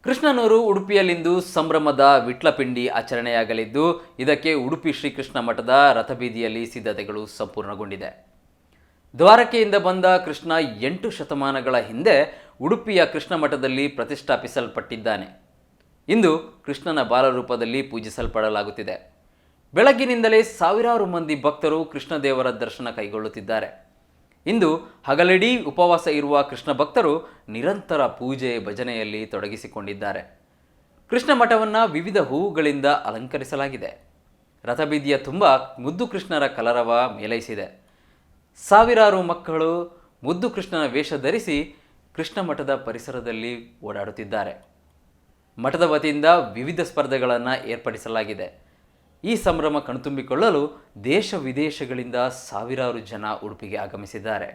ಕೃಷ್ಣನೂರು ಉಡುಪಿಯಲ್ಲಿಂದು ಸಂಭ್ರಮದ ವಿಟ್ಲಪಿಂಡಿ ಆಚರಣೆಯಾಗಲಿದ್ದು, ಇದಕ್ಕೆ ಉಡುಪಿ ಶ್ರೀಕೃಷ್ಣ ಮಠದ ರಥಬೀದಿಯಲ್ಲಿ ಸಿದ್ಧತೆಗಳು ಸಂಪೂರ್ಣಗೊಂಡಿದೆ. ದ್ವಾರಕೆಯಿಂದ ಬಂದ ಕೃಷ್ಣ 8 ಶತಮಾನಗಳ ಹಿಂದೆ ಉಡುಪಿಯ ಕೃಷ್ಣ ಮಠದಲ್ಲಿ ಪ್ರತಿಷ್ಠಾಪಿಸಲ್ಪಟ್ಟಿದ್ದಾನೆ. ಇಂದು ಕೃಷ್ಣನ ಬಾಲರೂಪದಲ್ಲಿ ಪೂಜಿಸಲ್ಪಡಲಾಗುತ್ತಿದೆ. ಬೆಳಗ್ಗಿನಿಂದಲೇ ಸಾವಿರಾರು ಮಂದಿ ಭಕ್ತರು ಕೃಷ್ಣದೇವರ ದರ್ಶನ ಕೈಗೊಳ್ಳುತ್ತಿದ್ದಾರೆ. ಇಂದು ಹಗಲಿಡೀ ಉಪವಾಸ ಇರುವ ಕೃಷ್ಣ ಭಕ್ತರು ನಿರಂತರ ಪೂಜೆ ಭಜನೆಯಲ್ಲಿ ತೊಡಗಿಸಿಕೊಂಡಿದ್ದಾರೆ. ಕೃಷ್ಣ ಮಠವನ್ನು ವಿವಿಧ ಹೂವುಗಳಿಂದ ಅಲಂಕರಿಸಲಾಗಿದೆ. ರಥಬೀದಿಯ ತುಂಬ ಮುದ್ದು ಕೃಷ್ಣರ ಕಲರವ ಮೇಲೈಸಿದೆ. ಸಾವಿರಾರು ಮಕ್ಕಳು ಮುದ್ದು ಕೃಷ್ಣನ ವೇಷ ಧರಿಸಿ ಕೃಷ್ಣ ಮಠದ ಪರಿಸರದಲ್ಲಿ ಓಡಾಡುತ್ತಿದ್ದಾರೆ. ಮಠದ ವತಿಯಿಂದ ವಿವಿಧ ಸ್ಪರ್ಧೆಗಳನ್ನು ಏರ್ಪಡಿಸಲಾಗಿದೆ. ಈ ಸಂಭ್ರಮ ಕಣ್ತುಂಬಿಕೊಳ್ಳಲು ದೇಶ ವಿದೇಶಗಳಿಂದ ಸಾವಿರಾರು ಜನ ಉಡುಪಿಗೆ ಆಗಮಿಸಿದ್ದಾರೆ.